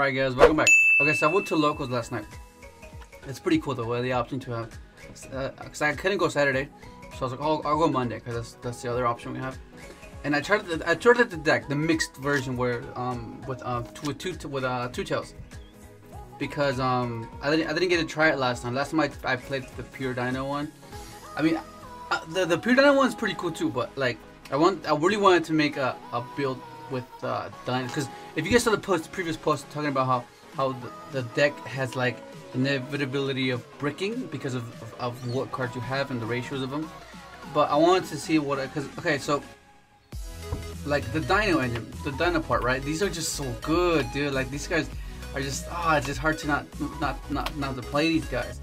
Alright guys, welcome back. Okay, so I went to locals last night. It's pretty cool though, the option to have, because I couldn't go Saturday, so I was like, oh, I'll go Monday, because that's the other option we have. And I tried the deck, the mixed version, where with two tails, because I didn't get to try it last time. Last time I played the pure Dino one. I mean, the pure Dino one is pretty cool too, but like I really wanted to make a build with Dino, because if you guys saw the previous post talking about how the deck has like inevitability of bricking because of what cards you have and the ratios of them. But I wanted to see what, because okay, so like the Dino engine, the Dino part, right? These are just so good, dude. Like these guys are just it's just hard to not to play these guys,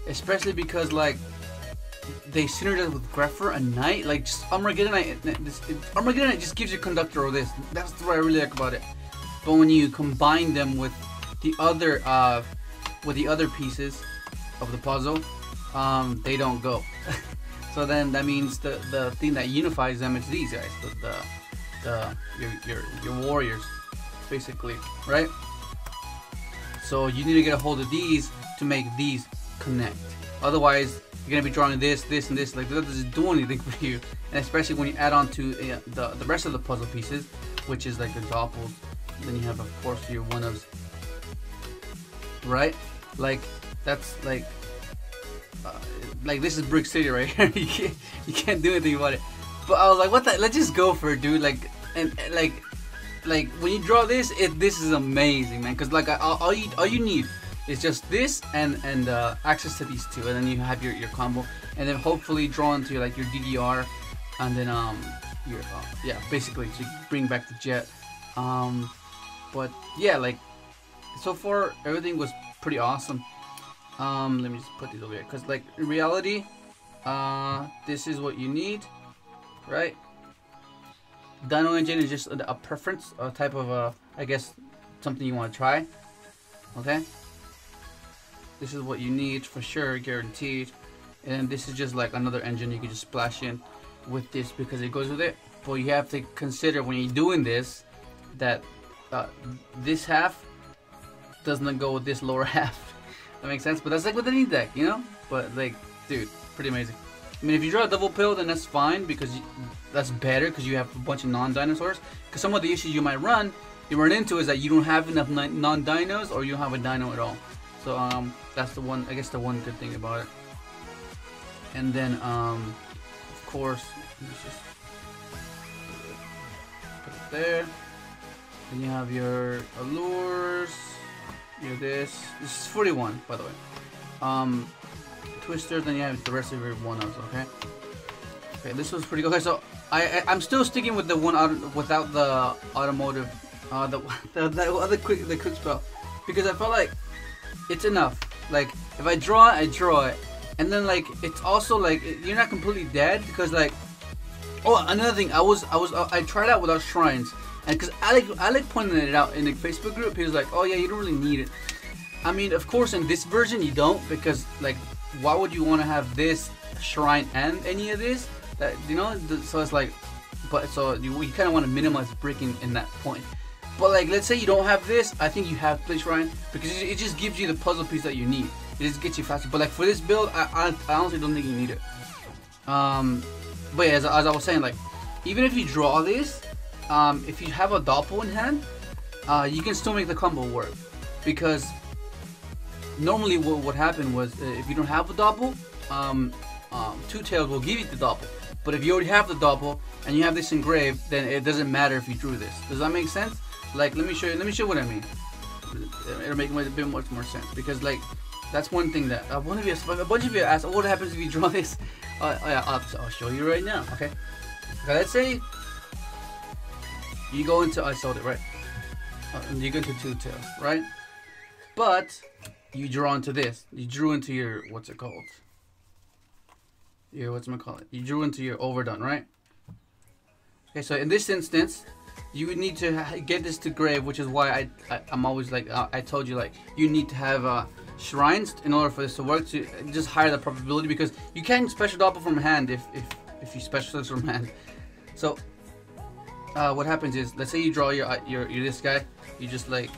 especially because like they synergize with Grepher and Knight. Like just Armageddonite, Armageddonite just gives you Conductor or this. That's what I really like about it. But when you combine them with the other pieces of the puzzle, they don't go. So then that means the thing that unifies them is these guys, your warriors, basically, right? So you need to get a hold of these to make these connect. Otherwise, you're gonna be drawing this, and this. Like that doesn't do anything for you. And especially when you add on to the rest of the puzzle pieces, which is like the doppels. Then you have, of course, your one-ofs, right? Like that's like this is Brick City right here. you can't do anything about it. But I was like, what the? Let's just go for it, dude. Like like when you draw this, this is amazing, man. Cause like all you need is just this and access to these two, and then you have your combo, and then hopefully draw into like your DDR, and then your yeah, basically to bring back the jet. But yeah, like so far everything was pretty awesome. Let me just put these over here, because like in reality, this is what you need, right? Dino engine is just a preference, a type of I guess something you want to try. Okay, this is what you need for sure, guaranteed. And this is just like another engine you can just splash in with this because it goes with it. But you have to consider when you're doing this that this half doesn't go with this lower half. That makes sense, but that's like with any deck, you know? But like, dude, pretty amazing. I mean, if you draw a double pill, then that's fine, because that's better, because you have a bunch of non-dinosaurs. Because some of the issues you run into is that you don't have enough non-dinos, or you don't have a dino at all. So that's the one, I guess, the one good thing about it. And then of course, let's just put it there. Then you have your allures. You have this is 41, by the way. Twister, then you have the rest of your one-offs, okay? Okay, this was pretty good. Okay, so I'm still sticking with the one without the automotive, the other quick spell, because I felt like it's enough. Like if I draw it, and then like it's also like you're not completely dead, because like, oh, another thing, I tried out without shrines. And because Alec pointed it out in the Facebook group, he was like, "Oh yeah, you don't really need it." I mean, of course, in this version you don't, because like, why would you want to have this shrine and any of this? That, you know, so it's like, but so you kind of want to minimize bricking in that point. But like, let's say you don't have this, I think you have play shrine, because it just gives you the puzzle piece that you need. It just gets you faster. But like for this build, I honestly don't think you need it. But yeah, as I was saying, like, even if you draw this. If you have a doppel in hand, you can still make the combo work, because normally what happened was if you don't have a doppel, Two Tails will give you the doppel. But if you already have the doppel and you have this engraved, then it doesn't matter if you drew this. Does that make sense? Like, let me show you what I mean. It'll make a bit much more sense, because like that's one thing that a bunch of you asked, oh, what happens if you draw this? Yeah, I'll show you right now. Okay, let's say you go into isolde, right? You go into Two Tails, right? But you draw into this. You drew into your, what's it called? Your, whatchamacallit? You drew into your overdone, right? Okay, so in this instance, you would need to get this to grave, which is why I'm always like, I told you, like, you need to have shrines in order for this to work, to just higher the probability, because you can special doppel from hand if you special from hand. So what happens is, let's say you draw your this guy, you just like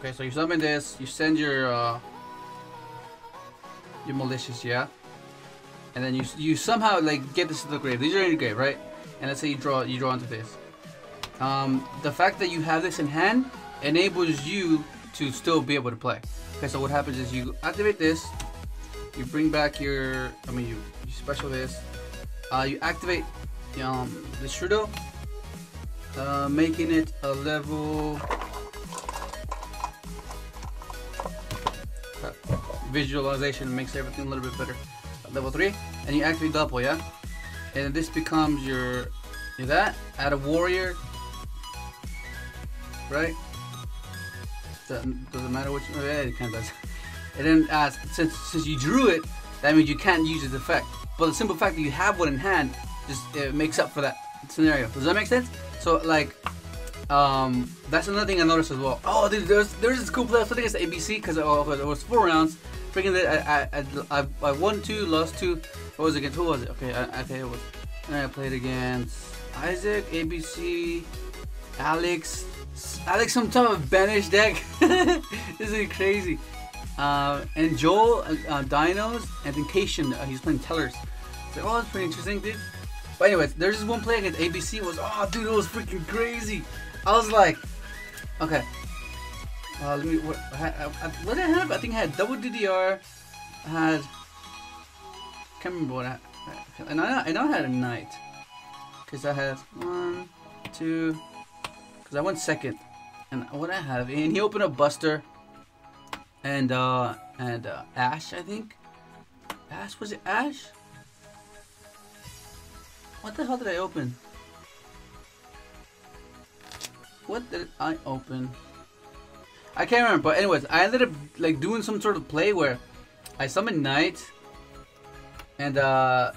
Okay, so you summon this, you send your malicious, yeah, and then you somehow like get this to the grave. These are in your grave, right? And let's say you draw into this. The fact that you have this in hand enables you to still be able to play. Okay, so what happens is you activate this, you bring back your, you special this, you activate the Strudo, making it a level. Visualization makes everything a little bit better. Level 3, and you activate double, yeah, and this becomes your that. Add a warrior, right? Doesn't matter which. Oh, yeah, it kind of does. And then since you drew it, that means you can't use its effect. But the simple fact that you have one in hand just makes up for that scenario. Does that make sense? So like, that's another thing I noticed as well. Oh, dude, there's this cool play. I think it's ABC because it was 4 rounds. Freaking I won 2, lost 2. What was it against? Who was it? Okay, it was. And I played against Isaac, ABC, Alex, some type of banished deck. This is crazy. And Joel, Dinos, and then Cation, he's playing Tellers. It's like, oh, that's pretty interesting, dude. But anyways, there's this one play against ABC. Oh, dude, it was freaking crazy. I was like, okay. Let me. What did I have? I think I had double DDR. I had. Can't remember what I had. And I know I had a knight. Cause I had 1, 2. Cause I went second. And what I have? And he opened up Buster. And Ash, I think. Ash, was it Ash? What the hell did I open? What did I open? I can't remember, but anyways, I ended up like doing some sort of play where I summoned Knight and I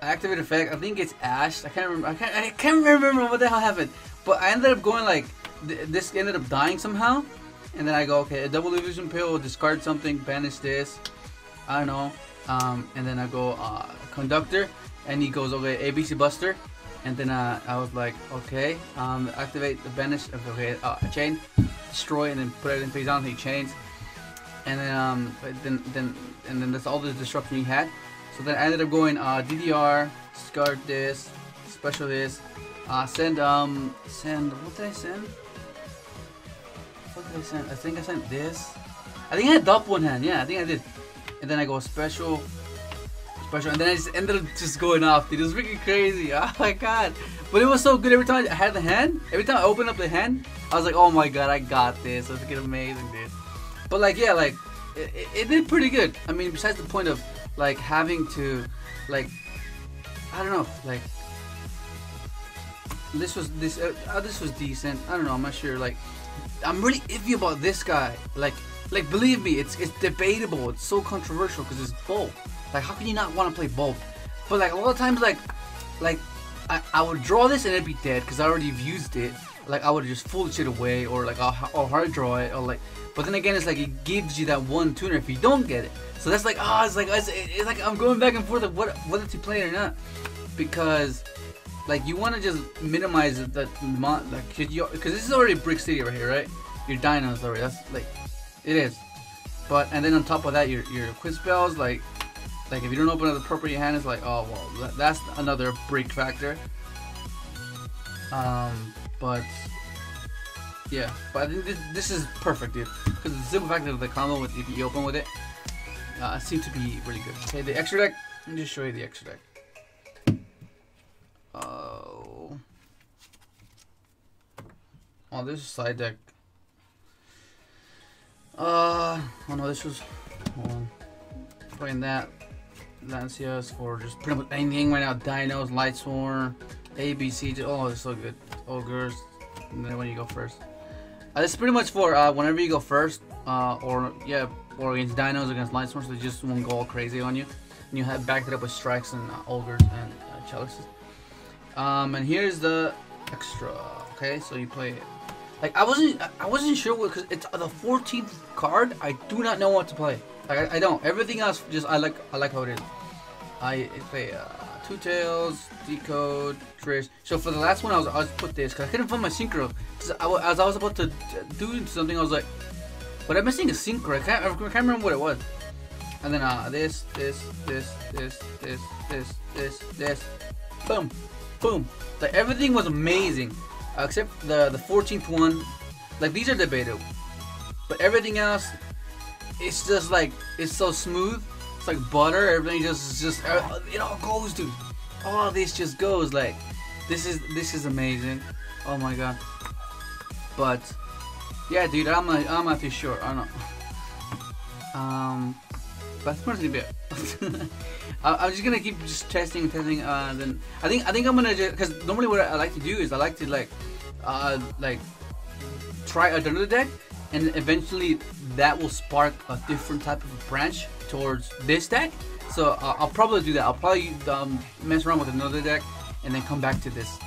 activate effect. I think it's Ash. I can't remember. I can't remember what the hell happened. But I ended up going like this ended up dying somehow, and then I go, okay, a double illusion pill, discard something, banish this. I don't know. And then I go conductor, and he goes, okay, ABC Buster. And then I was like, okay, activate the banish, okay, chain, destroy, and then put it in face down. He chains, and then that's all the disruption he had. So then I ended up going DDR, discard this, special this, send what did I send? What did I send? I think I sent this. I think I had double one hand. Yeah, I think I did. And then I go special, and then I just ended up just going off, dude. It was freaking crazy. Oh my god. But it was so good every time I had the hand. Every time I opened up the hand, I was like, oh my god, I got this. It was freaking amazing, dude. But like, yeah, like, it did pretty good. I mean, besides the point of, like, having to, like, I don't know, like, this was decent. I don't know, I'm not sure. Like, I'm really iffy about this guy. Like believe me, it's debatable. It's so controversial because it's both. Like, how can you not want to play both? But like a lot of times, like I would draw this and it'd be dead because I already used it. Like I would just fold shit away, or like I'll hard draw it, or like. But then again, it's like it gives you that one tuner if you don't get it. So that's like, it's like I'm going back and forth of whether to play it or not, because like you want to just minimize the like, because this is already Brick City right here, right? Your dinos already. That's like it is. But and then on top of that, your quick spells, like if you don't open up the appropriate hand, it's like, oh well, that's another break factor. But yeah, but I think this is perfect, dude, because the simple fact of the combo with if you open with it seems to be really good. Okay, the extra deck. Let me just show you the extra deck. Oh, this is side deck. Oh no, this was playing that. Lancias for just pretty much anything right now. Dinos, Lightsworn, ABC. Oh, it's so good. Ogres. And then when you go first. This is pretty much for whenever you go first, or against Dinos, against Lightsworn, so they just won't go all crazy on you. And you have backed it up with strikes and ogres and chalices. And here's the extra. Okay, so you play it. Like I wasn't sure because it's the 14th card. I do not know what to play. Like I don't. Everything else just I like how it is. I play Two Tails, Decode, Trish. So for the last one, I was put this because I couldn't find my Synchro. As I was about to do something, I was like, but I'm missing a Synchro. I can't remember what it was. And then this. Boom, boom. Like everything was amazing, except the 14th one. Like these are debatable, but everything else, it's just like it's so smooth. It's like butter. Everything just it all goes, dude. All this just goes. Like this is amazing. Oh my god. But yeah, dude, I'm not too sure. I don't know. But that's pretty good. I'm just gonna keep just testing. Then I think I'm gonna just, because normally what I like to do is I like to like try another deck, and eventually that will spark a different type of branch towards this deck. So I'll probably do that. I'll probably mess around with another deck and then come back to this,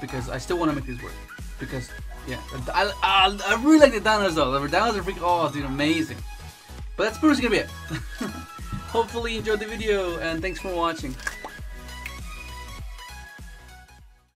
because I still want to make this work. Because yeah, I really like the dinos though. The dinos are freaking, oh dude, amazing. But that's pretty much gonna be it. Hopefully you enjoyed the video, and thanks for watching.